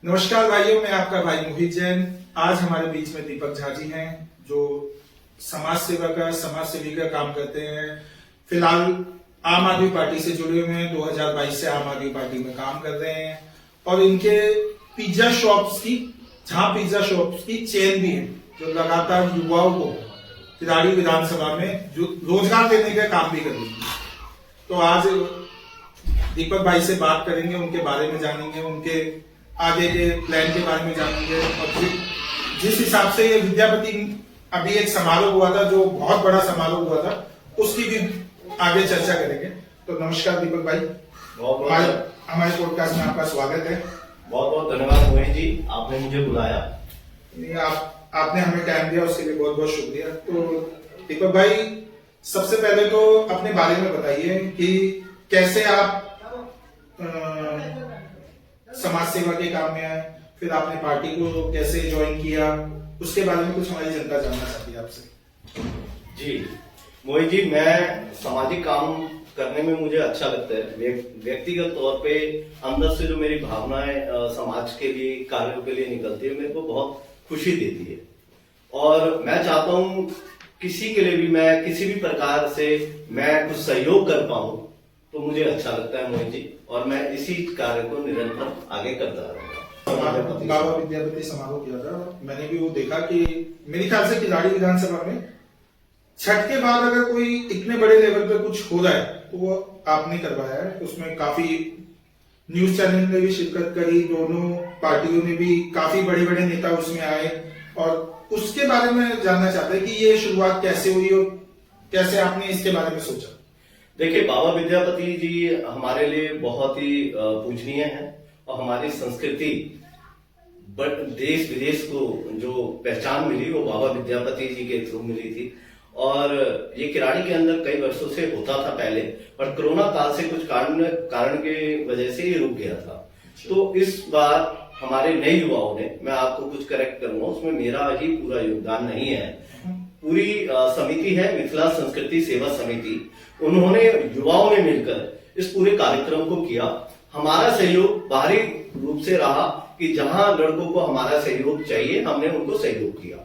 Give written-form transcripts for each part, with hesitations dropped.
नमस्कार भाइयों, मैं आपका भाई मोहित जैन। आज हमारे बीच में दीपक झा जी हैं जो समाज सेवा का समाज सेवी का काम करते हैं। फिलहाल आम आदमी पार्टी से जुड़े हुए हैं, 2022 से आम आदमी पार्टी में काम कर रहे हैं और इनके पिज्जा शॉप्स की चेन भी है जो लगातार युवाओं को तिराड़ी विधानसभा में जो रोजगार देने का काम भी कर रही है। तो आज दीपक भाई से बात करेंगे, उनके बारे में जानेंगे, उनके आगे के प्लान के बारे में जानेंगे और जिस हिसाब से ये विद्यापति अभी एक समारोह हुआ था, जो बहुत बड़ा समारोह हुआ था, उसकी भी आगे चर्चा करेंगे। तो नमस्कार दीपक भाई, हमारे पॉडकास्ट में आपका स्वागत है। बहुत बहुत धन्यवाद मोहित जी, आपने मुझे बुलाया। आपने हमें टाइम दिया, उसके लिए बहुत बहुत शुक्रिया। तो दीपक भाई, सबसे पहले तो अपने बारे में बताइए कि कैसे आप समाज सेवा के काम में आए, फिर आपने पार्टी को कैसे ज्वाइन किया, उसके बारे में कुछ हमारी जनता जानना चाहती है आपसे। जी मोहित जी, मैं सामाजिक काम करने में मुझे अच्छा लगता है। व्यक्तिगत तौर पे अंदर से जो मेरी भावनाएं समाज के लिए, कार्यों के लिए निकलती है, मेरे को बहुत खुशी देती है और मैं चाहता हूं किसी के लिए भी, मैं किसी भी प्रकार से मैं कुछ सहयोग कर पाऊं तो मुझे अच्छा लगता है मोहित जी, और मैं इसी कार्य को निरंतर आगे करता रहूंगा। बाबा विद्यापति समारोह किया था, मैंने भी वो देखा कि मेरे ख्याल से खिलाड़ी विधानसभा में छठ के बाद अगर कोई इतने बड़े लेवल पे कुछ हो रहा है तो वो आपने करवाया है। उसमें काफी न्यूज चैनल ने भी शिरकत करी, दोनों पार्टियों ने भी, काफी बड़े बड़े नेता उसमें आए और उसके बारे में जानना चाहते हैं कि ये शुरुआत कैसे हुई और कैसे आपने इसके बारे में सोचा। देखिए, बाबा विद्यापति जी हमारे लिए बहुत ही पूजनीय हैं और हमारी संस्कृति देश विदेश को जो पहचान मिली वो बाबा विद्यापति जी के थ्रू मिली थी। और ये किराड़ी के अंदर कई वर्षों से होता था पहले, पर कोरोना काल से कुछ कारण के वजह से ये रुक गया था। तो इस बार हमारे नए युवाओं ने, मैं आपको कुछ करेक्ट करूंगा, उसमें मेरा ही पूरा योगदान नहीं है, पूरी समिति है मिथिला संस्कृति सेवा समिति, उन्होंने युवाओं ने मिलकर इस पूरे कार्यक्रम को किया। हमारा सहयोग बाहरी रूप से रहा कि जहां लड़कों को हमारा सहयोग चाहिए, हमने उनको सहयोग किया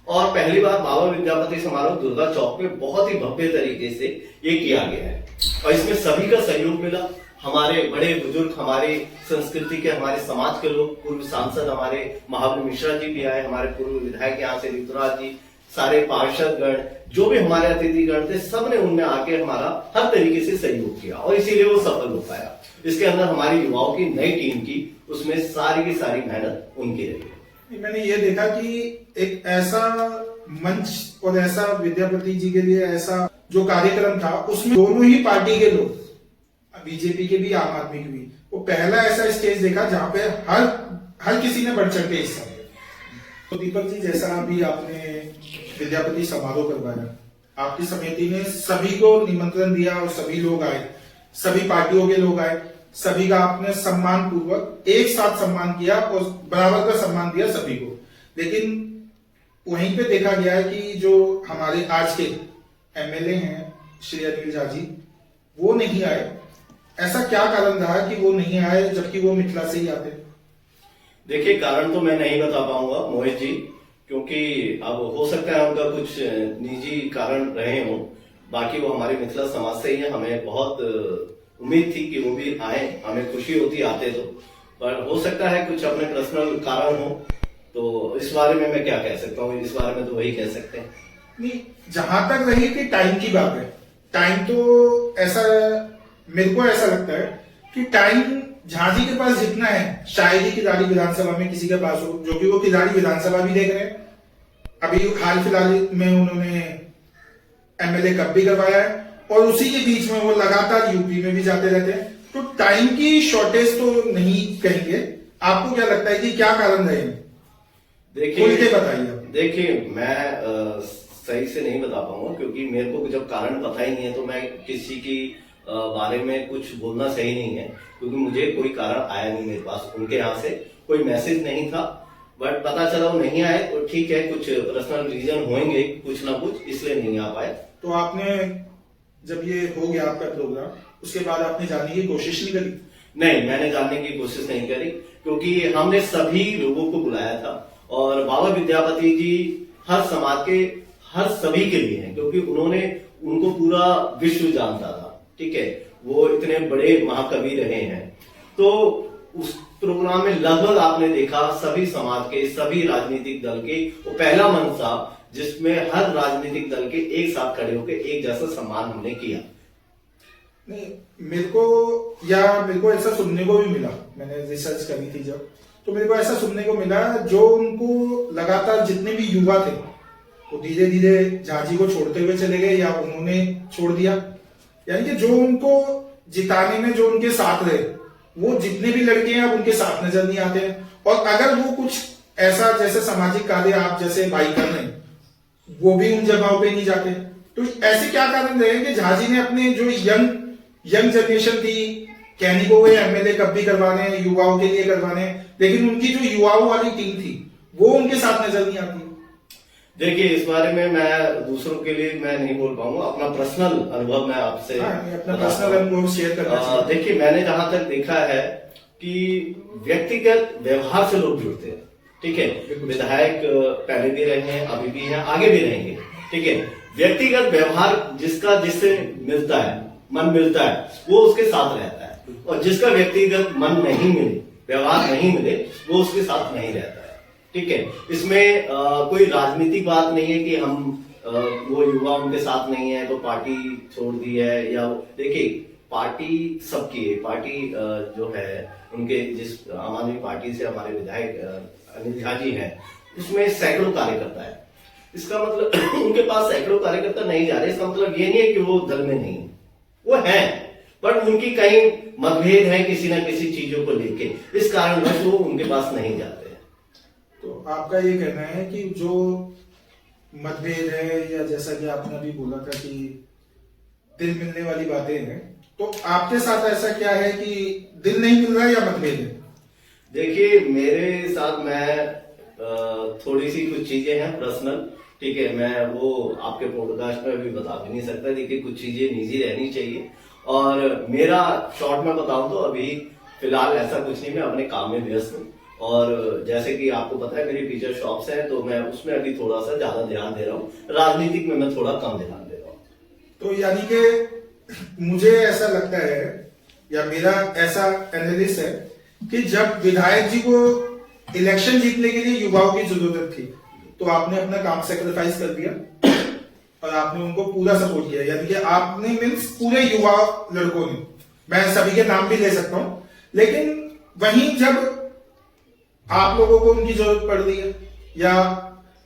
और पहली बार बाबा विद्यापति समारोह दुर्गा चौक पे बहुत ही भव्य तरीके से ये किया गया है और इसमें सभी का सहयोग मिला। हमारे बड़े बुजुर्ग, हमारे संस्कृति के, हमारे समाज के लोग, पूर्व सांसद हमारे महाबली मिश्रा जी भी आए, हमारे पूर्व विधायक यहाँ से ऋतुराज जी, सारे पार्षद गण, जो भी हमारे अतिथि गण थे, सबने उनमें आके हमारा हर तरीके से सहयोग किया और इसीलिए वो सफल हो पाया। इसके अंदर हमारी युवाओं की नई टीम की, उसमें सारी की सारी मेहनत उनकी रही। मैंने ये देखा कि एक ऐसा मंच और ऐसा विद्यापति जी के लिए ऐसा जो कार्यक्रम था, उसमें दोनों ही पार्टी के लोग, बीजेपी के भी आम आदमी के भी, वो पहला ऐसा स्टेज देखा जहां पे हर किसी ने बढ़ चढ़ के हिस्सा लिया। तो दीपक जी, जैसा अभी आपने विद्यापति समारोह करवाया, आपकी समिति ने सभी को निमंत्रण दिया और सभी लोग आए, सभी पार्टियों के लोग आए, सभी का आपने सम्मान पूर्वक एक साथ सम्मान किया और बराबर का सम्मान दिया सभी को। लेकिन वहीं पे देखा गया है कि जो हमारे आज के एमएलए हैं श्री अनिल झा जी, वो नहीं आए। ऐसा क्या कारण रहा कि वो नहीं आए जबकि वो मिथिला से ही आते? देखिए, कारण तो मैं नहीं बता पाऊंगा मोहित जी, क्योंकि अब हो सकता है उनका कुछ निजी कारण रहे हों। बाकी वो हमारे मिथिला समाज से ही है, हमें बहुत उम्मीद थी कि वो भी आए, हमें खुशी होती आते तो, पर हो सकता है कुछ अपने पर्सनल कारण हो। तो इस बारे में मैं क्या कह सकता हूँ, इस बारे में तो वही कह सकते हैं। नहीं, जहां तक रही कि टाइम की बात है, टाइम तो ऐसा, मेरे को ऐसा लगता है कि टाइम झांसी के पास जितना है शायद ही खिलाड़ी विधानसभा में किसी के पास हो, जो कि वो खिलाड़ी विधानसभा भी देख रहे हैं। अभी हाल फिलहाल में उन्होंने एमएलए कप भी करवाया है और उसी के बीच में वो लगातार यूपी में भी जाते रहते हैं। तो टाइम की शॉर्टेज तो नहीं कहेंगे। आपको क्या लगता है कि क्या कारण रहे? देखिए बताइए। देखिए, मैं सही से नहीं बता पाऊंगा, क्योंकि मेरे को जब कारण पता ही नहीं है तो मैं किसी की बारे में कुछ बोलना सही नहीं है, क्योंकि मुझे कोई कारण आया नहीं मेरे पास, उनके यहाँ से कोई मैसेज नहीं था। बट पता चला वो नहीं आए तो ठीक है, कुछ पर्सनल रीजन होंगे कुछ ना कुछ, इसलिए नहीं आ पाए। तो आपने जब ये हो गया आपका प्रोग्राम, उसके बाद आपने जानने की कोशिश नहीं करी? नहीं, मैंने जानने की कोशिश नहीं करी, क्योंकि हमने सभी लोगों को बुलाया था और बाबा विद्यापति जी हर समाज के हर सभी के लिए हैं, क्योंकि उनको पूरा विश्व जानता था। ठीक है, वो इतने बड़े महाकवि रहे हैं। तो उस प्रोग्राम में लगभग आपने देखा सभी समाज के, सभी राजनीतिक दल के, वो पहला मंच था जिसमें हर राजनीतिक दल के एक साथ खड़े होकर एक जैसा सम्मान हमने किया। नहीं, मेरे को ऐसा सुनने को भी मिला, मैंने रिसर्च करी थी जब, तो मेरे को ऐसा सुनने को मिला जो उनको लगातार जितने भी युवा थे वो धीरे धीरे झाजी को छोड़ते हुए चले गए या उन्होंने छोड़ दिया। यानी कि जो उनको जिताने में जो उनके साथ रहे वो जितने भी लड़के हैं अब उनके साथ नजर नहीं आते हैं। और अगर वो कुछ ऐसा जैसे सामाजिक कार्य आप जैसे भाई कर रहे हैं वो भी उन जगहों पे नहीं जाते, तो ऐसे क्या कारण रहे कि झाजी ने अपने जो यंग जनरेशन थी, कहने को वो एमएलए कब भी करवाने हैं, युवाओं के लिए करवाने हैं, लेकिन उनकी जो युवाओं वाली टीम थी वो उनके साथ नजर नहीं आती। देखिए, इस बारे में मैं दूसरों के लिए मैं नहीं बोल पाऊंगा, अपना पर्सनल अनुभव मैं आपसे अपना पर्सनल अनुभव शेयर करना। देखिए, मैंने जहां तक देखा है कि व्यक्तिगत व्यवहार से लोग जुड़ते हैं। ठीक है, विधायक पहले भी रहे हैं, अभी भी हैं, आगे भी रहेंगे। ठीक है, व्यक्तिगत व्यवहार जिससे मिलता है, मन मिलता है, वो उसके साथ रहता है, और जिसका व्यक्तिगत मन नहीं मिले, व्यवहार नहीं मिले, वो उसके साथ नहीं रहता है। ठीक है, इसमें कोई राजनीतिक बात नहीं है कि हम वो युवा उनके साथ नहीं है तो पार्टी छोड़ दी है, या देखिए पार्टी सबकी है। पार्टी जो है उनके जिस आम आदमी पार्टी से हमारे विधायक अनिल झा जी हैं, उसमें सैकड़ों कार्यकर्ता है। इसका मतलब उनके पास सैकड़ों कार्यकर्ता नहीं जा रहे, इसका मतलब ये नहीं है कि वो दल में नहीं, वो है, पर उनकी कहीं मतभेद है किसी ना किसी चीजों को लेके, इस कारणवश वो उनके पास नहीं जाते। तो आपका ये कहना है कि जो मतभेद है या जैसा कि आपने अभी बोला था कि दिल मिलने वाली बातें हैं, तो आपके साथ ऐसा क्या है कि दिल नहीं मिल रहा है या मतभेद है? देखिए, मेरे साथ मैं थोड़ी सी कुछ चीजें हैं पर्सनल। ठीक है, मैं वो आपके पॉडकास्ट में अभी बता भी नहीं सकता। देखिए, कुछ चीजें निजी रहनी चाहिए, और मेरा शॉर्ट में बताऊं तो अभी फिलहाल ऐसा कुछ नहीं, मैं अपने काम में व्यस्त हूँ। और जैसे कि आपको पता है मेरी टीचर शॉप्स हैं, तो मैं उसमें अभी थोड़ा सा ज्यादा ध्यान दे रहा हूँ, राजनीतिक में मैं थोड़ा कम ध्यान दे रहा हूँ। तो यानी कि मुझे ऐसा लगता है या मेरा ऐसा एनालिसिस है कि जब विधायक जी को इलेक्शन जीतने के लिए युवाओं की जरूरत थी तो आपने अपना काम सेक्रीफाइस कर दिया और आपने उनको पूरा सपोर्ट किया। यानी कि आपने मीन्स पूरे युवा लड़कों ने, मैं सभी के नाम भी ले सकता हूं, लेकिन वहीं जब आप लोगों को उनकी जरूरत पड़ रही है या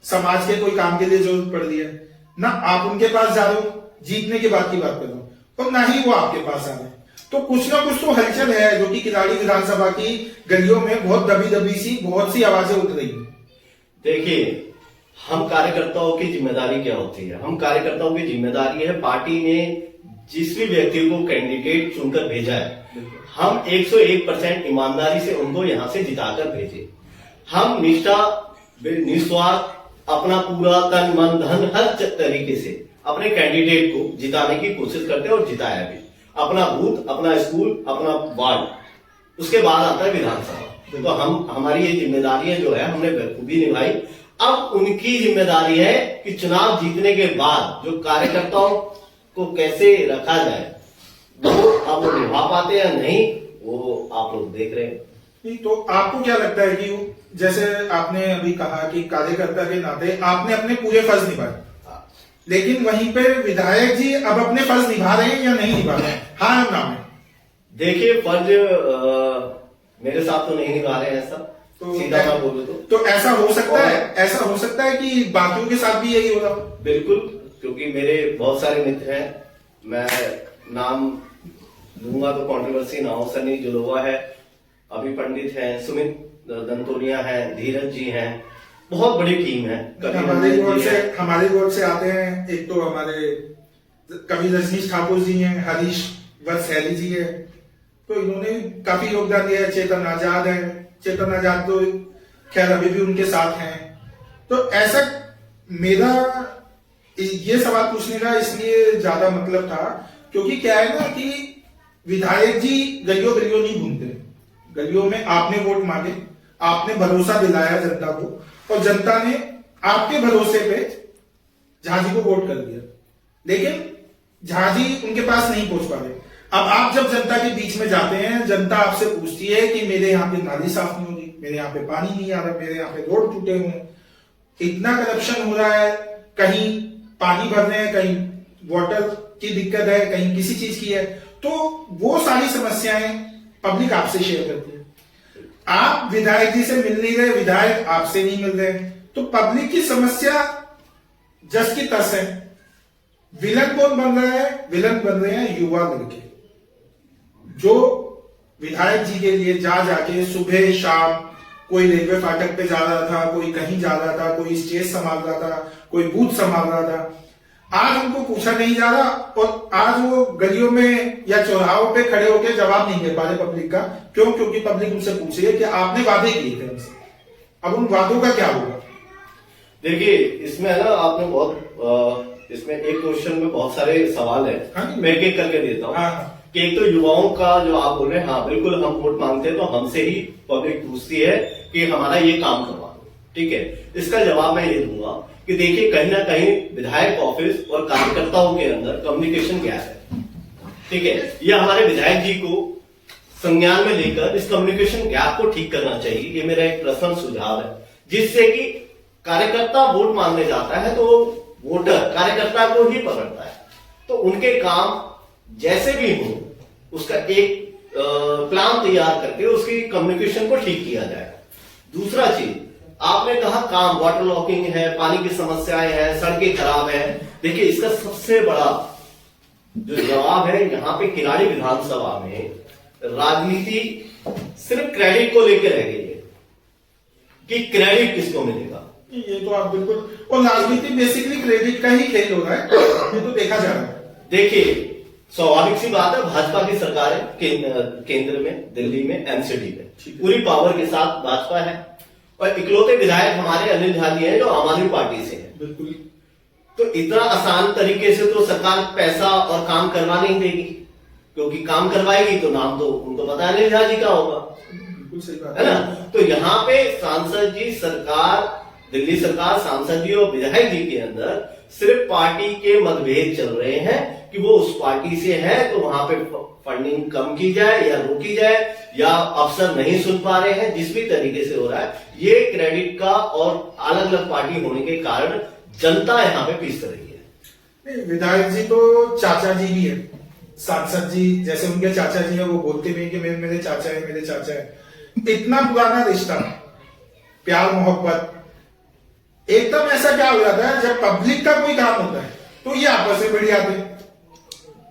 समाज के कोई काम के लिए जरूरत पड़ रही है ना, आप उनके पास जा रहे हो, जीतने की बात कर रहा हूं, और ना ही वो आपके पास आ रहे हैं, तो कुछ ना कुछ तो हलचल है जो कि किलाड़ी विधानसभा की गलियों में बहुत दबी दबी सी बहुत सी आवाजें उठ रही है। देखिए, हम कार्यकर्ताओं की जिम्मेदारी क्या होती है? हम कार्यकर्ताओं की जिम्मेदारी है, पार्टी ने जिस भी व्यक्ति को कैंडिडेट चुनकर भेजा है, हम 101% ईमानदारी से उनको यहां से जिताकर भेजे। हम निष्ठा निस्वार्थ अपना पूरा तन मन धन हर तरीके से अपने कैंडिडेट को जिताने की कोशिश करते हैं और जिताया भी। अपना बूथ, अपना स्कूल, अपना वार्ड, उसके बाद आता है विधानसभा। तो हमारी ये जिम्मेदारियां जो है हमने बखूबी निभाई। अब उनकी जिम्मेदारी है कि चुनाव जीतने के बाद जो कार्यकर्ताओं को कैसे रखा जाए, वो आप लोग निभा पाते या नहीं, वो आप लोग देख रहे हैं। नहीं, तो आपको क्या लगता है कि जैसे आपने अभी कहा कि कार्यकर्ता के नाते आपने अपने पूरे फर्ज निभाए, लेकिन वहीं पे विधायक जी अब अपने फर्ज निभा रहे हैं या नहीं निभा रहे हैं? हाँ या ना में? देखिए, फर्ज मेरे साथ तो नहीं निभा रहे हैं, ऐसा तो सीधा मैं बोलूं तो ऐसा हो सकता है कि बाकियों के साथ भी यही होगा। बिल्कुल, क्योंकि मेरे बहुत सारे मित्र हैं, मैं नाम लूंगा तो कंट्रोवर्सी ना हो। सनी जुलोवा है, अभी पंडित हैं, सुमित दंतोलिया हैं, धीरज जी हैं, बहुत बड़ी टीम है। हमारे बोर्ड से आते हैं, एक तो हमारे कवि रजनीश ठाकुर जी हैं, हरीश वत्सैली जी है, तो इन्होंने काफी योगदान दिया है। चेतन आजाद है, चेतन आजाद तो खैर अभी भी उनके साथ हैं। तो ऐसा मेरा ये सवाल पूछने का इसलिए ज्यादा मतलब था क्योंकि क्या है ना कि विधायक जी गलियों गलियों नहीं घूमते, गलियों में आपने वोट मांगे, आपने भरोसा दिलाया जनता को और जनता ने आपके भरोसे पे झा जी को वोट कर दिया, लेकिन झा जी उनके पास नहीं पहुंच पा रहे। अब आप जब जनता के बीच में जाते हैं, जनता आपसे पूछती है कि मेरे यहाँ पे नाली साफ नहीं होगी, मेरे यहाँ पे पानी नहीं आ रहा, मेरे यहाँ पे रोड टूटे हुए हैं, इतना करप्शन हो रहा है, कहीं पानी भर रहे हैं, कहीं वाटर की दिक्कत है, कहीं किसी चीज की है, तो वो सारी समस्याएं पब्लिक आपसे शेयर करती है। आप विधायक जी से मिल नहीं रहे, विधायक आपसे नहीं मिल रहे, तो पब्लिक की समस्या जस की तस है। विलन कौन बन रहा है? विलन बन रहे हैं युवा लड़के, जो विधायक जी के लिए जा जाके सुबह शाम, कोई रेलवे फाटक पे जा रहा था, कोई कहीं जा रहा था, कोई स्टेज संभाल रहा था, कोई बूथ संभाल रहा था, आज उनको पूछा नहीं जा रहा और आज वो गलियों में या चौराहों पे खड़े होकर जवाब नहीं दे पा रहे पब्लिक का। क्यों? क्योंकि पब्लिक उनसे पूछ रही है कि आपने वादे किए थे उनसे, अब उन वादों का क्या होगा। देखिए, इसमें है ना, आपने बहुत इसमें एक क्वेश्चन में बहुत सारे सवाल है। हाँ, मैं एक एक करके देता हूँ। हाँ। कि एक तो युवाओं का जो आप बोल रहे हैं, हाँ बिल्कुल, हम वोट मांगते हैं तो हमसे ही पब्लिक पूछती है कि हमारा ये काम करवा दो, ठीक है। इसका जवाब मैं ये दूंगा कि देखिए, कहीं ना कहीं विधायक ऑफिस और कार्यकर्ताओं के अंदर कम्युनिकेशन गैप है, ठीक है। यह हमारे विधायक जी को संज्ञान में लेकर इस कम्युनिकेशन गैप को ठीक करना चाहिए, ये मेरा एक पर्सनल सुझाव है, जिससे कि कार्यकर्ता वोट मांगने जाता है तो वोटर कार्यकर्ता को ही पकड़ता है, तो उनके काम जैसे भी हो उसका एक प्लान तैयार करके उसकी कम्युनिकेशन को ठीक किया जाए। दूसरा चीज, आपने कहा काम वाटर लॉकिंग है, पानी की समस्याएं हैं, सड़कें खराब है। देखिए, इसका सबसे बड़ा जो जवाब है, यहाँ पे किराड़ी विधानसभा में राजनीति सिर्फ क्रेडिट को लेकर रह गई है कि क्रेडिट किसको मिलेगा। ये तो आप बिल्कुल, और राजनीति बेसिकली क्रेडिट का ही खेल हो रहा है, ये तो देखा जा रहा है। देखिए, स्वाभाविक सी बात है, भाजपा की सरकार है केंद्र में, दिल्ली में, एनसीडी में, पूरी पावर के साथ भाजपा है और इकलौते विधायक हमारे अनिल झा जी हैं जो आम आदमी पार्टी से हैं। बिल्कुल। तो इतना आसान तरीके से तो सरकार पैसा और काम करवा नहीं देगी, क्योंकि काम करवाएगी तो नाम तो उनको पता है अनिल झा जी का होगा, बिल्कुल सही बात है ना। तो यहाँ पे सांसद जी, सरकार, दिल्ली सरकार, सांसद जी और विधायक जी के अंदर सिर्फ पार्टी के मतभेद चल रहे हैं कि वो उस पार्टी से है तो वहां पे फंडिंग कम की जाए या रोकी जाए, या अफसर नहीं सुन पा रहे हैं, जिस भी तरीके से हो रहा है, ये क्रेडिट का और अलग अलग पार्टी होने के कारण जनता यहाँ पे पीस रही है। विधायक जी तो चाचा जी भी है, सांसद जी जैसे उनके चाचा जी है, वो बोलते भी कि मेरे चाचा है, मेरे चाचा है। इतना पुराना रिश्ता, प्यार मोहब्बत, एकदम ऐसा क्या हो जाता है जब पब्लिक का कोई काम होता है तो ये आपस में भिड़ जाते हैं।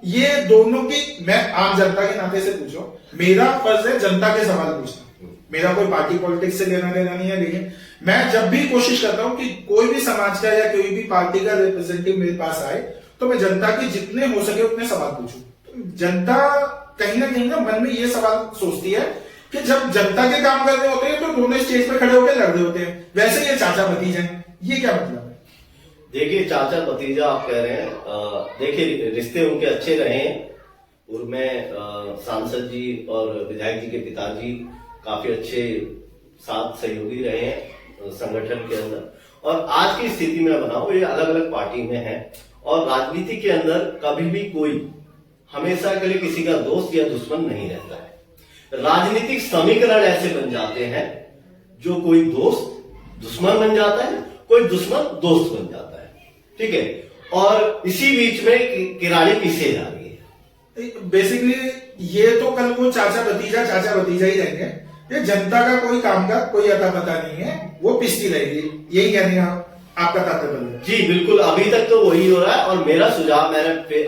ये दोनों की, मैं आम जनता के नाते से पूछो, मेरा फर्ज है जनता के सवाल पूछना, मेरा कोई पार्टी पॉलिटिक्स से लेना देना नहीं है, लेकिन मैं जब भी कोशिश करता हूं कि कोई भी समाज का या कोई भी पार्टी का रिप्रेजेंटेटिव मेरे पास आए तो मैं जनता के जितने हो सके उतने सवाल पूछूं। तो जनता कहीं ना मन में ये सवाल सोचती है कि जब जनता के काम कर रहे होते हैं तो दोनों स्टेज पे खड़े होकर लड़ रहे होते हैं, वैसे ये चाचा भतीजे हैं, ये क्या मतलब है? देखिए, चाचा भतीजा आप कह रहे हैं, देखिए रिश्ते उनके अच्छे रहे हैं, और मैं सांसद जी और विधायक जी के पिताजी काफी अच्छे साथ सहयोगी रहे हैं संगठन के अंदर, और आज की स्थिति में बनाओ, ये अलग अलग पार्टी में है, और राजनीति के अंदर कभी भी कोई हमेशा के लिए किसी का दोस्त या दुश्मन नहीं रहता है। राजनीतिक समीकरण ऐसे बन जाते हैं जो कोई दोस्त दुश्मन बन जाता है, कोई दुश्मन दोस्त बन जाता है, ठीक है, और इसी बीच में किराड़ी पीसे जा रही है। बेसिकली ये तो कल वो चाचा भतीजा ही रहेंगे, ये जनता का कोई काम का कोई अता पता नहीं है, वो पिसती रहेगी, यही कहने का आपका तात्पर्य है? जी बिल्कुल, अभी तक तो वही हो रहा है। और मेरा सुझाव,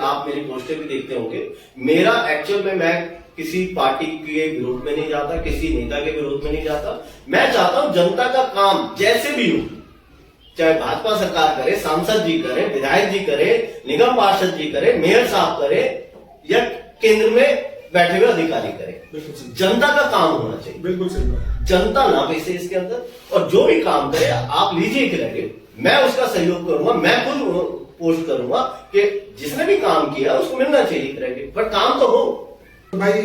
आप मेरी पोस्टें भी देखते होंगे, मेरा एक्चुअल में, मैं किसी पार्टी के विरोध में नहीं जाता, किसी नेता के विरोध में नहीं जाता। मैं चाहता हूं जनता का काम जैसे भी हो, चाहे भाजपा सरकार करे, सांसद जी करे, विधायक जी करे, निगम पार्षद जी करे, मेयर साहब करे, या केंद्र में बैठे हुए अधिकारी करे, जनता का काम होना चाहिए। बिल्कुल सही बात। जनता ना पैसे इसके अंदर, और जो भी काम करे आप लीजिए क्रेडिट, मैं उसका सहयोग करूंगा, मैं खुद पोस्ट करूंगा कि जिसने भी काम किया उसको मिलना चाहिए क्रेडिट, पर काम तो हो। भाई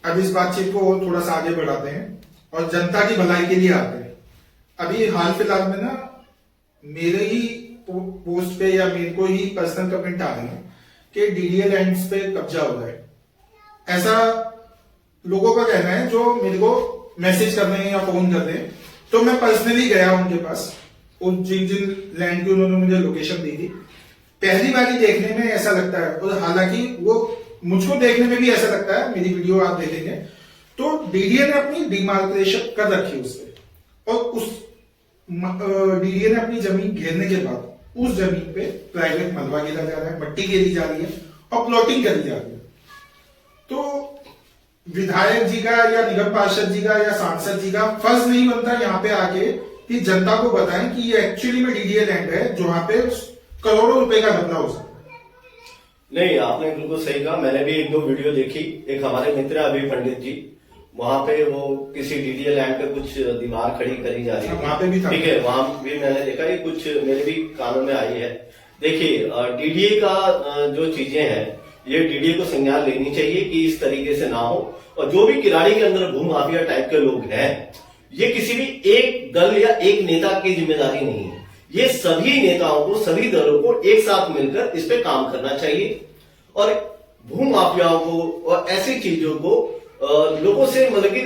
अब इस बातचीत को और थोड़ा सा आगे बढ़ाते हैं और जनता की भलाई के लिए आते हैं। अभी हाल फिलहाल में ना मेरे ही पोस्ट पे या मेरे को ही पर्सनल कमेंट आ रहे हैं कि डीडीए लैंड्स पे कब्जा हो रहा है, ऐसा लोगों का कहना है जो मेरे को मैसेज कर रहे हैं या फोन कर रहे हैं। तो मैं पर्सनली गया उनके पास, उन जिन जिन लैंड की उन्होंने मुझे लोकेशन दी थी, पहली बार ही देखने में ऐसा लगता है, और हालांकि वो मुझको देखने में भी ऐसा लगता है, मेरी वीडियो आप देखेंगे तो डीडीए ने अपनी डिमार्केशन कर रखी है उस पर, और उस डीडीए ने अपनी जमीन घेरने के बाद उस जमीन पे प्राइवेट मलबा गिरा जा रहा है, मट्टी गिरी जा रही है और प्लॉटिंग करी जा रही है। तो विधायक जी का या निगम पार्षद जी का या सांसद जी का फर्ज नहीं बनता यहाँ पे आके कि जनता को बताएं कि ये एक्चुअली में डीडीए लैंड है जहां पे करोड़ों रुपए का घपला हो सकता है। नहीं, आपने बिल्कुल सही कहा। मैंने भी एक दो वीडियो देखी। एक हमारे मित्र अभी पंडित जी, वहां पे वो किसी डीडीए लैंड पे कुछ दीवार खड़ी करी जा रही है, वहां पे भी था। ठीक है, वहां भी मैंने देखा, ये कुछ मेरे भी कानों में आई है। देखिए, डीडीए का जो चीजें हैं, ये डीडीए को संज्ञान लेनी चाहिए कि इस तरीके से ना हो। और जो भी किराड़ी के अंदर भू माफिया टाइप के लोग हैं, ये किसी भी एक दल या एक नेता की जिम्मेदारी नहीं है। ये सभी नेताओं को, सभी दलों को एक साथ मिलकर इस पे काम करना चाहिए और भू माफियाओं को और ऐसी चीजों को लोगों से मतलब कि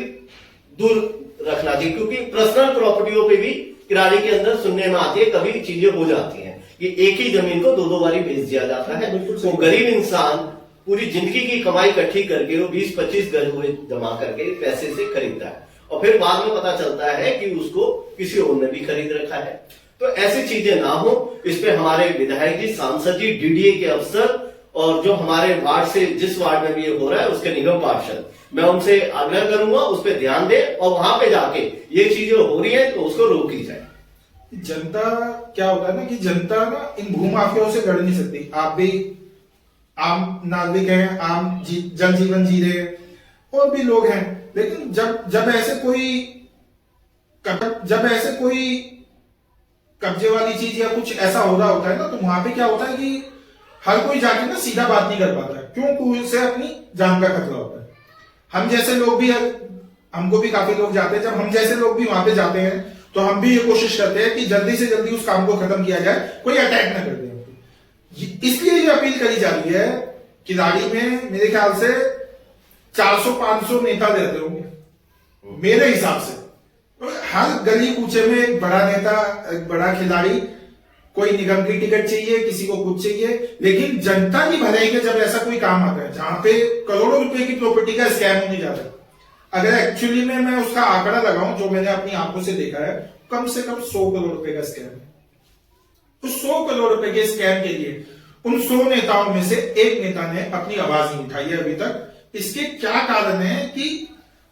दूर रखना चाहिए। क्योंकि पर्सनल प्रॉपर्टियों पे भी किराड़ी के अंदर सुनने में आती है, कभी चीजें हो जाती हैं कि एक ही जमीन को दो दो बारी बेच दिया जाता है। तो गरीब इंसान पूरी जिंदगी की कमाई इकट्ठी करके वो 20-25 गज हुए जमा करके पैसे से खरीदता है और फिर बाद में पता चलता है कि उसको किसी और ने भी खरीद रखा है। तो ऐसी चीजें ना हो, इस पे हमारे विधायक जी, सांसद जी, डीडीए के अफसर और जो हमारे वार्ड से, जिस वार्ड में भी ये हो रहा है उसके निगम पार्षद, मैं उनसे आग्रह करूंगा उस पर ध्यान दे और वहां पे जाके ये चीजें हो रही है तो उसको रोकी जाए। जनता क्या होता है ना कि जनता ना इन भू माफियाओं से लड़ नहीं सकती। आप भी आम नागरिक हैं, आम जन जीवन जी रहे हैं, और भी लोग हैं, लेकिन जब ऐसे कोई कब्जे वाली चीज या कुछ ऐसा हो रहा होता है ना, तो वहां पे क्या होता है कि हर कोई जाके ना सीधा बात नहीं कर पाता है, क्यों? उसे अपनी जान का खतरा होता है। हम जैसे लोग भी, हमको भी काफी लोग जाते हैं, जब हम जैसे लोग भी वहां पे जाते हैं तो हम भी ये कोशिश करते हैं कि जल्दी से जल्दी उस काम को खत्म किया जाए, कोई अटैक ना कर दे। इसलिए ये अपील करी जा रही है कि किराड़ी में मेरे ख्याल से 400-500 नेता रहते होंगे मेरे हिसाब से। हर गली कूचे में एक बड़ा नेता, एक बड़ा खिलाड़ी, कोई निगम की टिकट चाहिए, किसी को कुछ चाहिए। लेकिन जनता की भलाई का जब ऐसा कोई काम आता है जहां पे करोड़ों रुपए की प्रॉपर्टी का स्कैम होने जाता है, अगर एक्चुअली में मैं उसका आंकड़ा लगाऊं जो मैंने अपनी आंखों से देखा है, कम से कम 100 करोड़ रुपए का स्कैम है। उस 100 करोड़ रुपए के स्कैम के लिए उन 100 नेताओं में से एक नेता ने अपनी आवाज नहीं उठाई है अभी तक। इसके क्या कारण है कि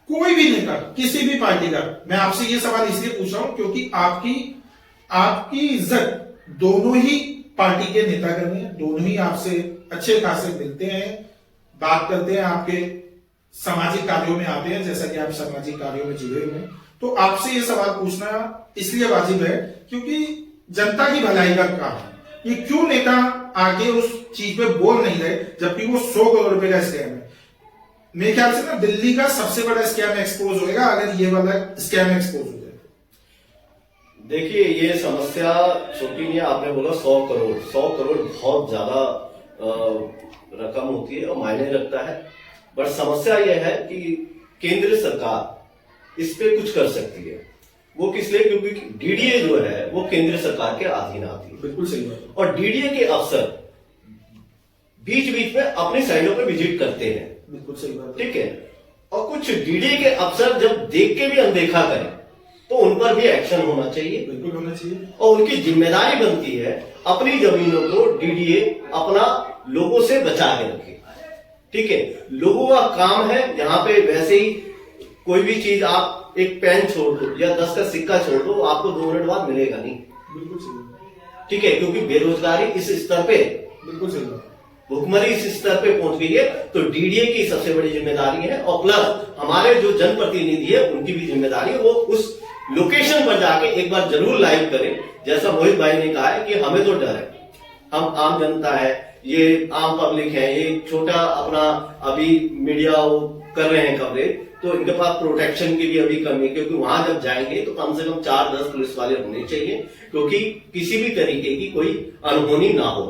कोई भी नेता किसी भी पार्टी का, मैं आपसे ये सवाल इसलिए पूछ रहा हूं क्योंकि आपकी इज्जत दोनों ही पार्टी के नेता करनी है, दोनों ही आपसे अच्छे खासे मिलते हैं, बात करते हैं, आपके सामाजिक कार्यों में आते हैं, जैसा कि आप सामाजिक कार्यों में जुड़े हुए हैं। तो आपसे ये सवाल पूछना इसलिए वाजिब है क्योंकि जनता की भलाई का काम है। ये क्यों नेता आगे उस चीज पे बोल नहीं रहे जबकि वो 100 करोड़ रुपए का स्कैम है? मेरे ख्याल से ना दिल्ली का सबसे बड़ा स्कैम एक्सपोज होगा अगर ये वाला स्कैम एक्सपोज हो जाए। देखिए, ये समस्या छोटी नहीं है। आपने बोला 100 करोड़ बहुत ज्यादा रकम होती है और मायने रखता है। बट समस्या यह है कि केंद्र सरकार इस पे कुछ कर सकती है। वो किस लिए? क्योंकि डीडीए जो है वो केंद्र सरकार के अधीन आती है। बिल्कुल सही बात। और डीडीए के अफसर बीच बीच में अपनी साइडों पे विजिट करते हैं। बिल्कुल सही बात, ठीक है। और कुछ डीडीए के अफसर जब देख के भी अनदेखा करें तो उन पर भी एक्शन होना चाहिए। बिल्कुल होना चाहिए। और उनकी जिम्मेदारी बनती है अपनी जमीनों को डीडीए अपना लोगों से बचा के रखे। ठीक है, लोगों का काम है। यहाँ पे वैसे ही कोई भी चीज आप एक पेन छोड़ दो या 10 का सिक्का छोड़ दो, आपको 2 मिनट बाद मिलेगा नहीं। बिल्कुल सही। ठीक है, क्योंकि बेरोजगारी इस स्तर पे, बिल्कुल सही, भुखमरी इस स्तर पे पहुंच गई है। तो डीडीए की सबसे बड़ी जिम्मेदारी है और प्लस हमारे जो जनप्रतिनिधि है उनकी भी जिम्मेदारी है, वो उस लोकेशन पर जाके एक बार जरूर लाइव करें। जैसा मोहित भाई ने कहा है कि हमें तो डर है, हम आम जनता है, ये आम पब्लिक है, ये छोटा अपना अभी मीडिया कर रहे हैं कवरेज, तो इनके पास प्रोटेक्शन की भी अभी कमी है, क्योंकि वहां जब जाएंगे तो कम से कम 4-10 पुलिस वाले होने चाहिए, क्योंकि किसी भी तरीके की कोई अनहोनी ना हो।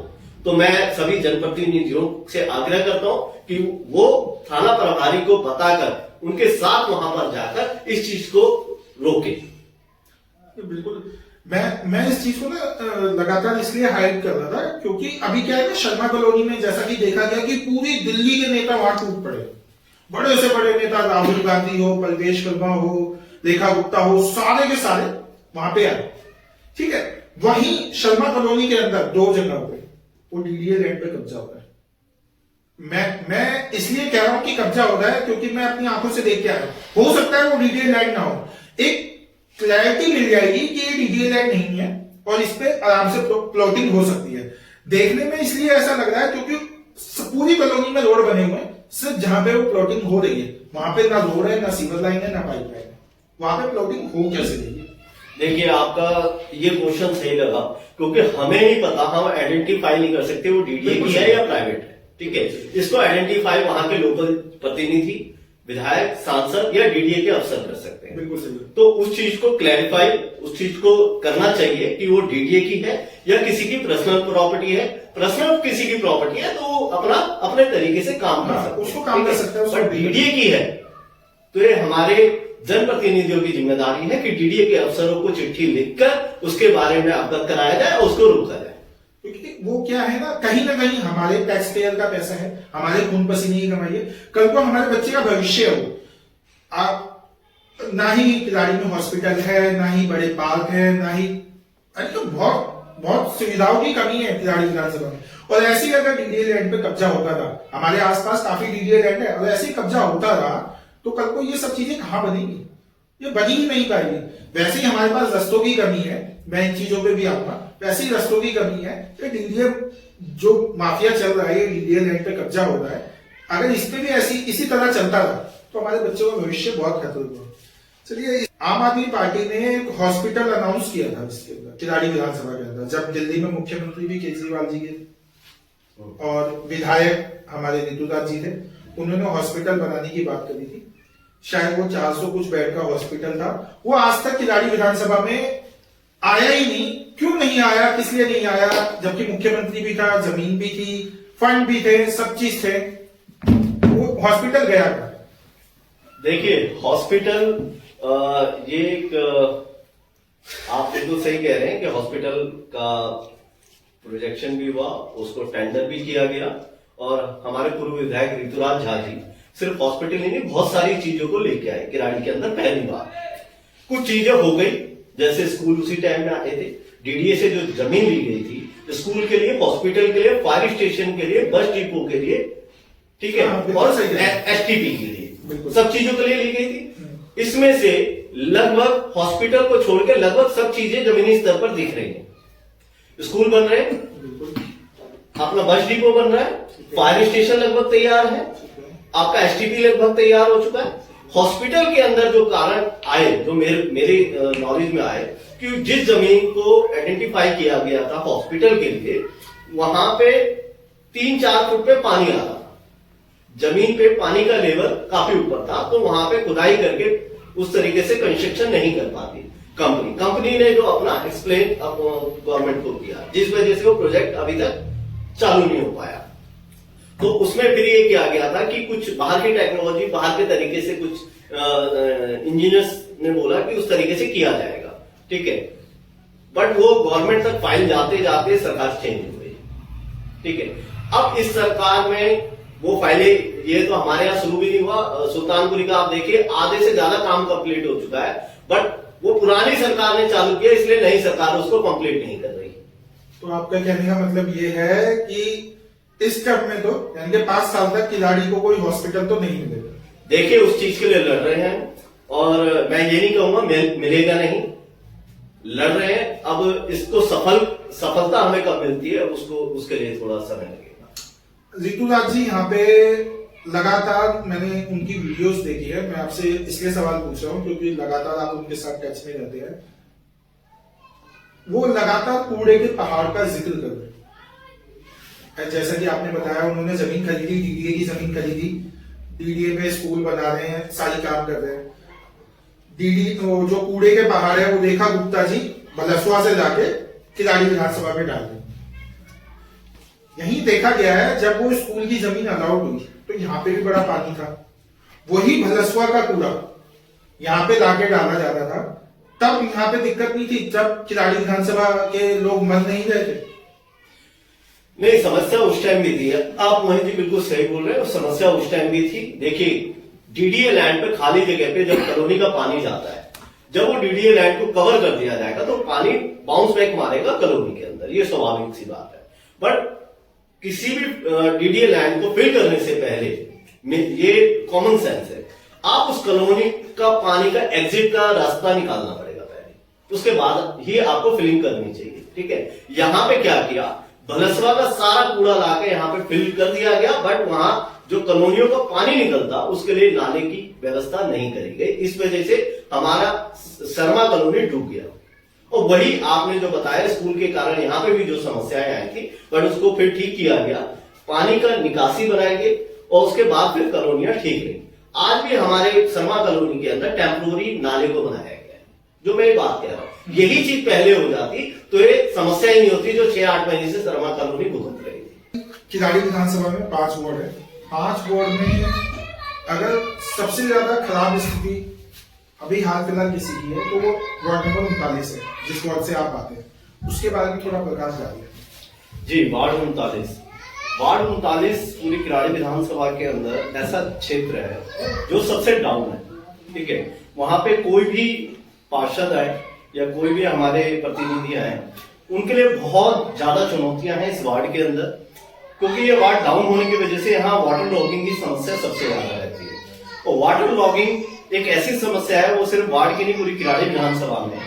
तो मैं सभी जनप्रतिनिधियों से आग्रह करता हूं कि वो थाना प्रभारी को बताकर उनके साथ वहां पर जाकर इस चीज को रोके। बिल्कुल, मैं इस चीज को ना लगातार इसलिए हाईलाइट कर रहा था क्योंकि अभी क्या है ना, शर्मा कॉलोनी में जैसा कि देखा गया कि पूरी दिल्ली के नेता वहां टूट पड़े। बड़े से बड़े नेता, राहुल गांधी हो, परवेश वर्मा हो, रेखा गुप्ता हो, सारे के सारे वहां पे आए। ठीक है, वहीं शर्मा कॉलोनी के अंदर 2 जगह पे वो डीडीए लैंड पे कब्जा हो रहा है। मैं इसलिए कह रहा हूं कि कब्जा हो रहा है क्योंकि मैं अपनी आंखों से देख के आया हूं। हो सकता है वो डीडीए लैंड ना हो, एक क्लैरिटी मिल जाएगी कि ये डीडीए लैंड नहीं है और इस पे आराम से प्लॉटिंग हो सकती है। देखने में इसलिए ऐसा लग रहा है क्योंकि पूरी कॉलोनी में रोड बने हुए हैं, सिर्फ जहां पे वो प्लॉटिंग हो रही है वहां पे ना रोड है, ना सीवर लाइन है, ना पाइप लाइन है। वहां पे प्लॉटिंग हो कैसे रही है? देखिए, आपका ये क्वेश्चन सही लगा, क्योंकि हमें नहीं पता, हम आइडेंटिफाई नहीं कर सकते वो डीडीए की है या प्राइवेट है। ठीक है, इसको आइडेंटिफाई वहां के लोकल प्रतिनिधि, विधायक, सांसद या डीडीए के अफसर कर सकते हैं। बिल्कुल सही। तो उस चीज को क्लैरिफाई, उस चीज को करना चाहिए कि वो डीडीए की है या किसी की पर्सनल प्रॉपर्टी है। पर्सनल किसी की प्रॉपर्टी है तो अपना अपने तरीके से काम कर सकते हैं, उसको काम कर सकते हैं। पर डीडीए की है तो ये हमारे जनप्रतिनिधियों की जिम्मेदारी है कि डीडीए के अफसरों को चिट्ठी लिखकर उसके बारे में अवगत कराया जाए और उसको रोका जाए। क्योंकि वो क्या है ना कहीं हमारे टैक्स पेयर का पैसा है, हमारे खून पसीने की कमाई है। कल को हमारे बच्चे का भविष्य हो, आप ना ही खिलाड़ी में हॉस्पिटल है, ना ही बड़े पार्क है, ना ही तो बहुत सुविधाओं की कमी है खिलाड़ी विधानसभा में। और ऐसे ही अगर डीडीए लैंड पे कब्जा होता था, हमारे आसपास काफी डीडीए लैंड है, और ऐसे ही कब्जा होता रहा तो कल को ये सब चीजें कहां बनेंगी? ये बनी ही नहीं पाएगी। वैसे ही हमारे पास रस्तों की कमी है, मैं इन चीजों पे भी आऊंगा, वैसे ही रस्तों की कमी है। ये डीडीए जो माफिया चल रहा है, डीडीए लैंड पे कब्जा हो रहा है, अगर इस पे भी इसी तरह चलता रहा तो हमारे बच्चों का भविष्य बहुत खतरे में। चलिए, आम आदमी पार्टी ने एक हॉस्पिटल अनाउंस किया था इसके अंदर, खिलाड़ी विधानसभा के अंदर, जब दिल्ली में मुख्यमंत्री भी केजरीवाल जी के और विधायक हमारे ऋतुराज जी थे, उन्होंने हॉस्पिटल बनाने की बात करी थी। शायद वो 400 कुछ बेड का हॉस्पिटल था, वो आज तक खिलाड़ी विधानसभा में आया ही नहीं। क्यों नहीं आया, किस लिए नहीं आया? जबकि मुख्यमंत्री भी था, जमीन भी थी, फंड भी थे, सब चीज थे, वो हॉस्पिटल गया था। देखिए, हॉस्पिटल ये एक आप बिल्कुल सही कह रहे हैं कि हॉस्पिटल का प्रोजेक्शन भी हुआ, उसको टेंडर भी किया गया, और हमारे पूर्व विधायक ऋतुराज झा जी सिर्फ हॉस्पिटल ही नहीं बहुत सारी चीजों को लेके आए किराड़ी के अंदर। पहली बार कुछ चीजें हो गई, जैसे स्कूल उसी टाइम में आए थे, डीडीए से जो जमीन ली गई थी स्कूल के लिए, हॉस्पिटल के लिए, फायर स्टेशन के लिए, बस डिपो के लिए, ठीक है, और एसटीपी के लिए, सब चीजों के लिए ली गई थी। इसमें से लगभग हॉस्पिटल को छोड़कर लगभग सब चीजें जमीनी स्तर पर दिख रही हैं। स्कूल बन रहे हैं, अपना बस डिपो बन रहा है, फायर स्टेशन लगभग तैयार है, आपका एसटीपी लगभग तैयार हो चुका है। हॉस्पिटल के अंदर जो कारण आए, जो मेरे नॉलेज में आए, कि जिस जमीन को आइडेंटिफाई किया गया था हॉस्पिटल के लिए, वहां पे 3-4 फुट पे पानी आ रहा था, जमीन पे पानी का लेवल काफी ऊपर था, तो वहां पे खुदाई करके उस तरीके से कंस्ट्रक्शन नहीं कर पाती कंपनी ने जो अपना एक्सप्लेन गवर्नमेंट को किया, जिस वजह से वो प्रोजेक्ट अभी तक चालू नहीं हो पाया। तो उसमें फिर ये किया गया था कि कुछ बाहर की टेक्नोलॉजी, बाहर के तरीके से कुछ इंजीनियर्स ने बोला कि उस तरीके से किया जाएगा, ठीक है, बट वो गवर्नमेंट तक फाइल जाते जाते सरकार चेंज हो गई, ठीक है। अब इस सरकार में वो फाइलें, ये तो हमारे यहाँ शुरू भी नहीं हुआ, सुल्तानपुरी का आप देखिए आधे से ज्यादा काम कंप्लीट हो चुका है, बट वो पुरानी सरकार ने चालू किया, इसलिए नई सरकार उसको कंप्लीट नहीं कर रही। तो आपका कहने का मतलब ये है कि इस टर्म में तो यानी कि 5 साल तक खिलाड़ी को कोई हॉस्पिटल तो नहीं मिलेगा। देखिए, उस चीज के लिए लड़ रहे हैं, और मैं ये नहीं कहूंगा मिलेगा नहीं, लड़ रहे हैं। अब इसको सफलता हमें कब मिलती है, उसके लिए थोड़ा समय लगेगा। ऋतुराज जी, यहाँ पे लगातार मैंने उनकी वीडियोस देखी है, मैं आपसे इसलिए सवाल पूछ रहा हूँ क्योंकि लगातार आप उनके साथ टच में रहते हैं। वो लगातार कूड़े के पहाड़ का जिक्र कर रहे हैं। जैसा कि आपने बताया, उन्होंने जमीन खरीदी, डीडीए की जमीन खरीदी, डीडीए में स्कूल बना रहे हैं, सारी काम कर रहे हैं। डीडी जो कूड़े के पहाड़ है वो रेखा गुप्ता जी बलसवा से जाके किलाड़ी विधानसभा में डाल दें। यही देखा गया है जब वो स्कूल की जमीन अलाउड हुई तो यहाँ पे भी बड़ा पानी था, वही भलसवा का कूड़ा यहाँ पे लाके डाला जाता था, तब यहाँ पे दिक्कत नहीं थी जब किलाड़ी विधानसभा के लोग मन नहीं रहे थे। नहीं, समस्या उस टाइम भी थी, आप मोहित जी बिल्कुल सही बोल रहे हैं, समस्या उस टाइम भी थी। देखिए डीडीए लैंड पे खाली जगह पे जब कॉलोनी का पानी जाता है, जब वो डीडीए लैंड को कवर कर दिया जाएगा तो पानी बाउंस बैक मारेगा कॉलोनी के अंदर, ये स्वाभाविक सी बात है। बट किसी भी डीडीए लैंड को फिल करने से पहले ये कॉमन सेंस है, आप उस कॉलोनी का पानी का एग्जिट का रास्ता निकालना पड़ेगा पहले, उसके बाद ही आपको फिलिंग करनी चाहिए। ठीक है, यहाँ पे क्या किया, भलसवा का सारा कूड़ा लाके यहाँ पे फिल कर दिया गया, बट वहां जो कॉलोनियों का पानी निकलता उसके लिए नाले की व्यवस्था नहीं करी गई। इस वजह से हमारा शर्मा कॉलोनी डूब गया। और वही आपने जो बताया स्कूल के कारण यहाँ पे भी जो समस्याएं आई थी, बट उसको फिर ठीक किया गया, पानी का निकासी बनाई गई और उसके बाद फिर कॉलोनियां ठीक रही। आज भी हमारे शर्मा कॉलोनी के अंदर टेम्पोररी नाले को बनाया गया है, जो मैं बात कह रहा हूँ। यही चीज पहले हो जाती तो ये समस्या ही नहीं होती जो 6-8 महीने से शर्मा कॉलोनी भुगत रही थी। किलाड़ी विधानसभा में 5 वार्ड है, 5 वार्ड में अगर सबसे ज्यादा खराब स्थिति अभी हाल फिलहाल किसी की है तो वो वार्ड नंबर 39 है, जिस वार्ड से आप आते हैं, उसके बारे में थोड़ा प्रकाश डालिए। जी, वार्ड 39 पूरी किलाड़ी विधानसभा के अंदर ऐसा क्षेत्र है जो सबसे डाउन है। ठीक है, वहां पे कोई भी पार्षद है या कोई भी हमारे प्रतिनिधि हैं, उनके लिए बहुत ज्यादा चुनौतियां हैं इस वार्ड के अंदर, क्योंकि ये वार्ड डाउन होने की वजह से यहाँ वाटर लॉगिंग की समस्या सबसे ज्यादा रहती है। और वाटर लॉगिंग एक ऐसी समस्या है, वो सिर्फ वार्ड की नहीं पूरी किलाड़ी विधानसभा में,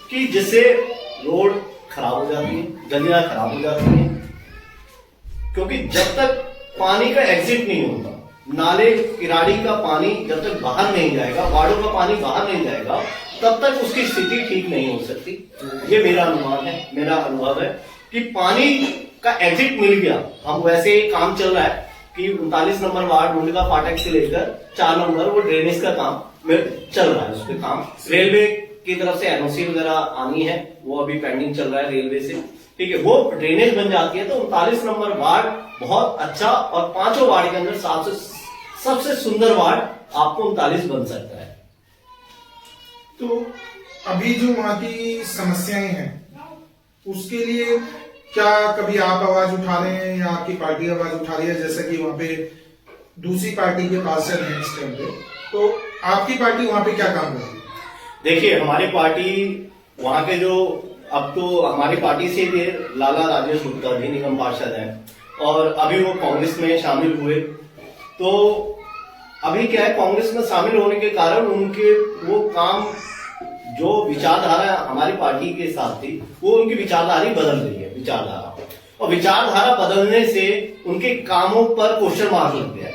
कि जिससे रोड खराब हो जाती है, गलियां खराब हो जाती हैं, क्योंकि जब तक पानी का एग्जिट नहीं होता, नाले किराड़ी का पानी जब तक बाहर नहीं जाएगा, वार्डों का पानी बाहर नहीं जाएगा, तब तक उसकी स्थिति ठीक नहीं हो सकती। ये मेरा अनुमान है, मेरा अनुभव है कि पानी का एग्जिट मिल गया। हम वैसे काम चल रहा है कि 39 नंबर वार्ड मुंडका फाटक से लेकर 4 नंबर वो ड्रेनेज का काम चल रहा है, उस पर काम रेलवे की तरफ से एनओसी वगैरह आनी है, वो अभी पेंडिंग चल रहा है रेलवे से। ठीक है, वो ड्रेनेज बन जाती है तो 39 नंबर वार्ड बहुत अच्छा, और 5 वार्ड के अंदर सबसे सुंदर वार्ड आपको 39 बन सकता है। तो अभी जो वहां की समस्याएं हैं उसके लिए क्या कभी आप आवाज उठा रहे हैं या आपकी पार्टी आवाज उठा रही है? जैसा कि वहां पे दूसरी पार्टी के पार्षद हैं इस टाइम पे, तो आपकी पार्टी वहां पे क्या काम कर रही है? देखिए, हमारी पार्टी वहां के जो अब तो हमारी पार्टी से भी लाला राजेश गुप्ता जी निगम पार्षद हैं, और अभी वो कांग्रेस में शामिल हुए। तो अभी क्या है, कांग्रेस में शामिल होने के कारण उनके वो काम, जो विचारधारा हमारी पार्टी के साथ थी, वो उनकी विचारधारा बदल रही है, विचारधारा, और विचारधारा बदलने से उनके कामों पर क्वेश्चन मार्क लग गया है,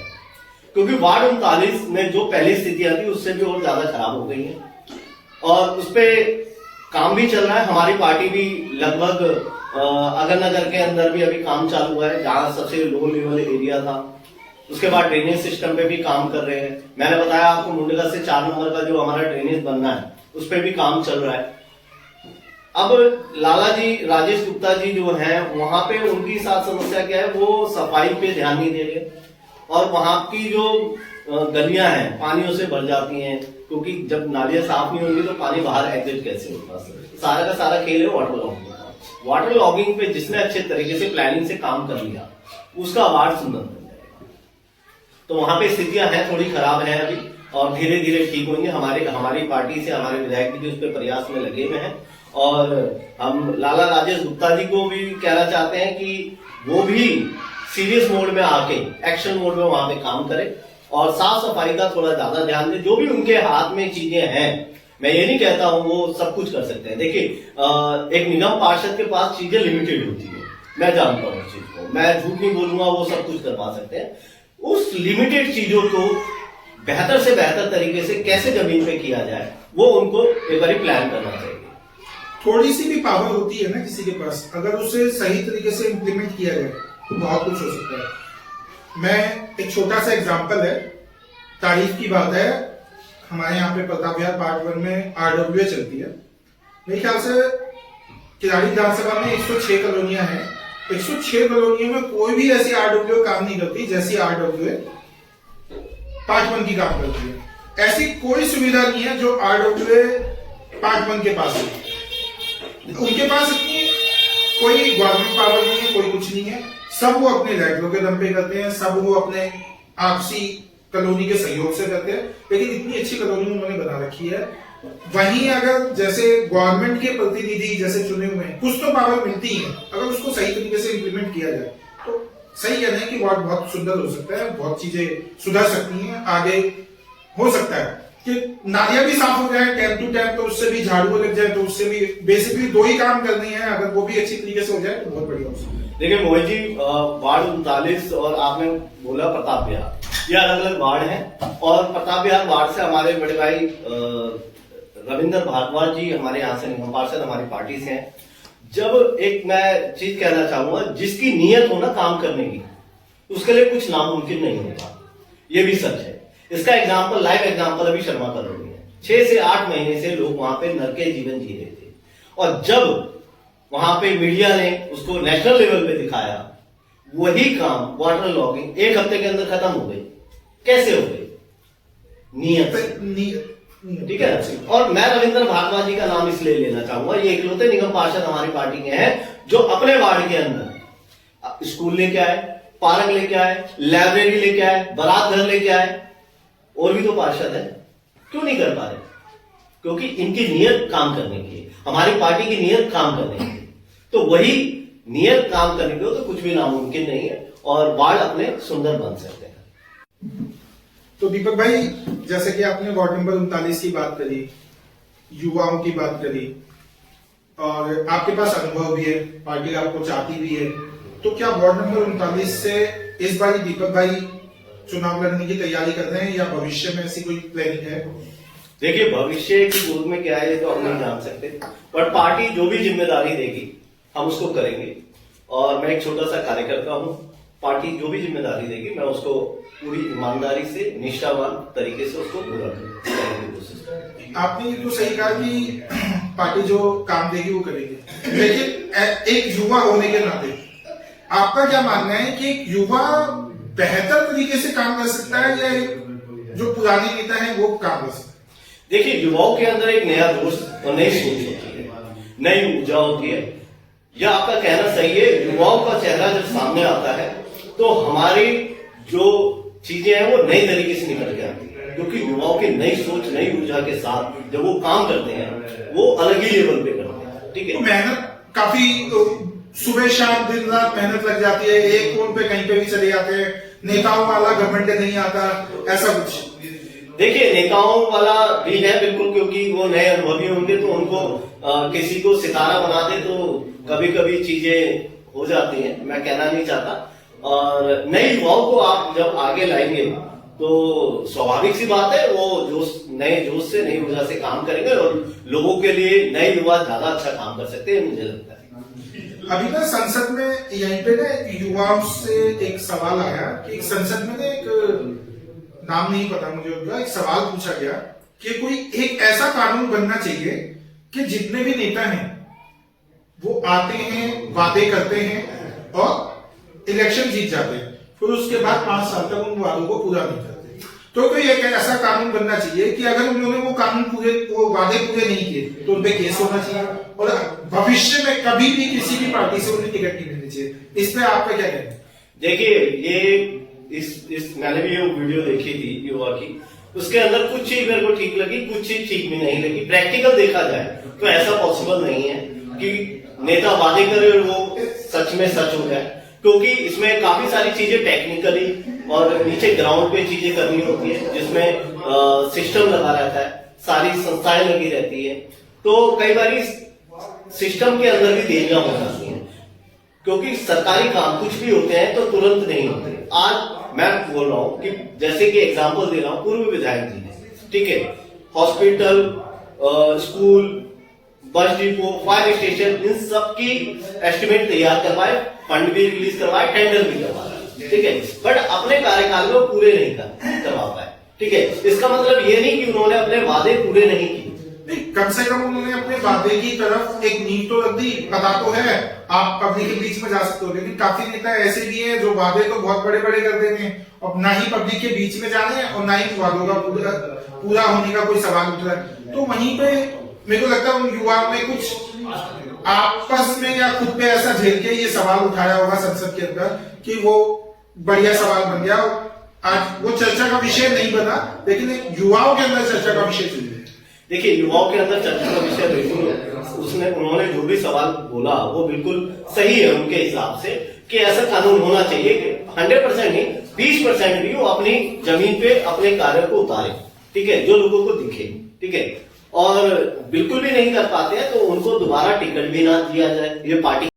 क्योंकि वार्ड 39 में जो पहली स्थितियां थी उससे भी और ज्यादा खराब हो गई है, और उस पर काम भी चल रहा है। हमारी पार्टी भी लगभग अगर नगर के अंदर भी अभी काम चालू हुआ है, जहां सबसे लो लेवल एरिया था, उसके बाद ड्रेनेज सिस्टम पे भी काम कर रहे हैं। मैंने बताया आपको मुंडका से 4 नंबर का जो हमारा ड्रेनेज बनना है उस पर भी काम चल रहा है। अब लाला जी राजेश गुप्ता जी जो हैं, वहां पे उनकी साथ समस्या क्या है, वो सफाई पे ध्यान नहीं दे रहे, और वहां की जो गलियां हैं पानियों से भर जाती हैं, क्योंकि जब नालियां साफ नहीं होंगी तो पानी बाहर एग्जिट कैसे होगा। सारा का सारा खेल है वाटर लॉगिंग का। वाटर लॉगिंग पे जिसने अच्छे तरीके से प्लानिंग से काम कर लिया, उसका वार्ड सुंदर बन जाएगा। तो वहां पे स्थितियां हैं, थोड़ी खराब है अभी, और धीरे धीरे ठीक होंगे। हमारी पार्टी से हमारे विधायक भी उस पर प्रयास में लगे हुए हैं, और हम लाला राजेश गुप्ता जी को भी कहना चाहते हैं कि वो भी सीरियस मोड में आके एक्शन मोड में वहां पे काम करें, और साफ सफाई का थोड़ा ज्यादा ध्यान दें। जो भी उनके हाथ में चीजें हैं, मैं ये नहीं कहता हूं वो सब कुछ कर सकते हैं। देखिए, एक निगम पार्षद के पास चीजें लिमिटेड होती है, मैं जानता हूँ उस चीज को, मैं झूठ नहीं बोलूंगा, वो सब कुछ कर पा सकते हैं। उस लिमिटेड चीजों को बेहतर से बेहतर तरीके से कैसे जमीन पे किया जाए, वो उनको एक बार प्लान करना चाहिए। थोड़ी सी भी पावर होती है ना किसी के पास, अगर उसे सही तरीके से इम्प्लीमेंट किया जाए तो बहुत कुछ हो सकता है। मैं एक छोटा सा एग्जांपल है, तारीफ की बात है, हमारे यहाँ पे प्रताप विहार पार्ट 1 में RWA चलती है। मेरे ख्याल से किराड़ी विधानसभा में 106 कॉलोनियां हैं, 106 कॉलोनियों में कोई भी ऐसी RWA काम नहीं करती जैसी RWA पार्ट 1 की काम करती है। ऐसी कोई सुविधा नहीं है जो RWA पार्ट 1 के पास है। उनके पास इतनी कोई गवर्नमेंट पावर नहीं है, कोई कुछ नहीं है, सब वो अपने लैंडों के दम पे करते हैं, सब वो अपने आपसी कॉलोनी के सहयोग से करते हैं। लेकिन इतनी अच्छी कॉलोनी उन्होंने बना रखी है। वहीं अगर जैसे गवर्नमेंट के प्रतिनिधि जैसे चुने हुए हैं, कुछ तो पावर मिलती है, अगर उसको सही तरीके से इम्प्लीमेंट किया जाए तो सही कहना है कि वार्ड बहुत सुंदर हो सकता है, बहुत चीजें सुधर सकती हैं, आगे हो सकता है कि नालियां भी साफ हो जाए टाइम टू टाइम, तो उससे भी झाड़ू लग जाए, तो उससे भी बेसिकली 2 ही काम करने हैं, अगर वो भी अच्छी तरीके से हो जाए तो बहुत बढ़िया हो सकता है। देखिए मोहित जी, वार्ड 39 और आपने बोला प्रताप विहार, ये अलग अलग वार्ड हैं। और प्रताप विहार वार्ड से हमारे बड़े भाई रविंद्र भारद्वाज जी हमारे यहाँ से निगम पार्षद हमारी पार्टी से हैं। जब एक मैं चीज कहना चाहूंगा, जिसकी नीयत हो ना काम करने की, उसके लिए कुछ नामुमकिन नहीं होता, ये भी सच है। इसका एग्जाम्पल, लाइव एग्जाम्पल अभी शर्मा कॉलोनी है। 6 से 8 महीने से लोग वहां पे नरके जीवन जी रहे थे, और जब वहां पे मीडिया ने उसको नेशनल लेवल पे दिखाया, वही काम वाटर लॉगिंग 1 हफ्ते के अंदर खत्म हो गई। कैसे हो गई? नियत से। ठीक है। और मैं रविंद्र भारद्वाज जी का नाम इसलिए लेना चाहूंगा, ये इकलौते निगम पार्षद हमारी पार्टी के हैं जो अपने वार्ड के अंदर स्कूल लेके आए, पार्क लेके आए, लाइब्रेरी लेके आए, बारात घर लेके आए। और भी तो पार्षद है, क्यों नहीं कर पा रहे? क्योंकि इनकी नियत काम करने की है, हमारी पार्टी की नियत काम करने की है। तो वही नियत काम करने की हो तो कुछ भी नामुमकिन नहीं है, और वार्ड अपने सुंदर बन सकते हैं। तो दीपक भाई, जैसे कि आपने वार्ड नंबर 39 की बात करी, युवाओं की बात करी, और आपके पास अनुभव भी है, पार्टी आपको चाहती भी है, तो क्या वार्ड नंबर 39 से इस बार दीपक भाई चुनाव लड़ने की तैयारी कर रहे हैं, या भविष्य में ऐसी कोई प्लानिंग है? देखिए, भविष्य की गोद में क्या है तो हम नहीं जान सकते, पर पार्टी जो भी जिम्मेदारी देगी हम उसको करेंगे। और मैं एक छोटा सा कार्यकर्ता हूं, पार्टी जो भी जिम्मेदारी देगी मैं उसको पूरी ईमानदारी से, निष्ठावान तरीके से उसको पूरा करने की कोशिश करेंगे। आपने ये तो सही कहा कि पार्टी जो काम देगी वो करेगी, लेकिन एक युवा होने के नाते आपका क्या मानना है कि एक युवा बेहतर तरीके से काम कर सकता है, या जो पुराने नेता हैं वो काम कर सकते हैं? देखिए, युवाओं के अंदर एक नया जोश और नई सोच होती है, नई ऊर्जा होती है। यह आपका कहना सही है, युवाओं का चेहरा जब सामने आता है तो हमारी जो चीजें हैं वो नई तरीके से निकल के आती है, क्योंकि युवाओं की नई सोच, नई ऊर्जा के साथ जब वो काम करते हैं वो अलग ही लेवल पे करते हैं। ठीक है, तो मेहनत काफी, सुबह शाम दिन रात मेहनत लग जाती है, एक फोन पे कहीं पे भी चले जाते हैं, नेताओं वाला घमंड नहीं आता, ऐसा कुछ? देखिए, नेताओं वाला भी है बिल्कुल, क्योंकि वो नए अनुभवी होंगे तो उनको किसी को सितारा बना दे तो कभी कभी चीजें हो जाती हैं, मैं कहना नहीं चाहता। और नए युवाओं को आप जब आगे लाएंगे तो स्वाभाविक सी बात है, वो जोश, नए जोश से, नई ऊर्जा से काम करेंगे, और लोगों के लिए नए युवा ज्यादा अच्छा काम कर सकते हैं, मुझे लगता है। अभी ना संसद में यहीं पे ना युवाओं से एक सवाल आया कि संसद में ना एक नाम नहीं पता मुझे उनका, एक सवाल पूछा गया कि कोई एक ऐसा कानून बनना चाहिए कि जितने भी नेता हैं वो आते हैं, वादे करते हैं और इलेक्शन जीत जाते हैं, फिर उसके बाद 5 साल तक उन वादों को पूरा नहीं करते। तो कोई एक ऐसा कानून बनना चाहिए कि अगर उन्होंने वो वादे पूरे नहीं किए तो उन पे केस होना चाहिए, और भविष्य में कभी भी किसी भी पार्टी से उन्हें टिकट नहीं मिलनी चाहिए। इस पे आपका क्या कहना है? देखिए, ये मैंने भी ये वीडियो देखी थी युवा की, उसके अंदर कुछ चीज मेरे को ठीक लगी, कुछ चीज ठीक भी नहीं लगी। प्रैक्टिकल देखा जाए तो ऐसा पॉसिबल नहीं है कि नेता वादे करे और वो सच में सच हो जाए, क्योंकि इसमें काफी सारी चीजें टेक्निकली और नीचे ग्राउंड पे चीजें करनी होती है, जिसमें सिस्टम लगा रहता है, सारी संस्थाएं लगी रहती है, तो कई बार सिस्टम के अंदर भी देरियां हो जाती हैं, क्योंकि सरकारी काम कुछ भी होते हैं तो तुरंत नहीं होते। आज मैं बोल रहा हूं कि जैसे कि एग्जांपल दे रहा हूं, पूर्व विधायक जी ने, ठीक है, hospital, school, bus depot, fire station, इन सब की एस्टिमेट तैयार करवाए, फंड भी रिलीज करवाए, टेंडर भी करवाए, ठीक है, बट अपने कार्यकाल में पूरे नहीं करवा पाए। ठीक है, इसका मतलब ये नहीं कि उन्होंने अपने वादे पूरे नहीं किए। नहीं, कम से कम उन्होंने अपने वादे की तरफ एक नींव तो रख दी। पता तो है आप पब्लिक के बीच में जा सकते हो, लेकिन काफी नेता ऐसे भी हैं जो वादे तो बहुत बड़े बड़े कर देते हैं और ना ही पब्लिक के बीच में जाने हैं और ना ही वादों का पूरा होने का कोई सवाल उठ रहा है। तो वहीं पे मेरे को लगता है उन युवाओं ने कुछ आपस में या खुद पे ऐसा झेल के ये सवाल उठाया होगा संसद के अंदर कि वो बढ़िया सवाल बन गया। आज वो चर्चा का विषय नहीं बना, लेकिन युवाओं के अंदर चर्चा का विषय चल रहा है। देखिए, युवाओं के अंदर चर्चा का विषय बिल्कुल उन्होंने जो भी सवाल बोला वो बिल्कुल सही है उनके हिसाब से कि ऐसा कानून होना चाहिए कि 100% नहीं 20% भी वो अपनी जमीन पे अपने कार्य को उतारे, ठीक है, जो लोगों को दिखे, ठीक है, और बिल्कुल भी नहीं कर पाते हैं तो उनको दोबारा टिकट भी ना दिया जाए। ये पार्टी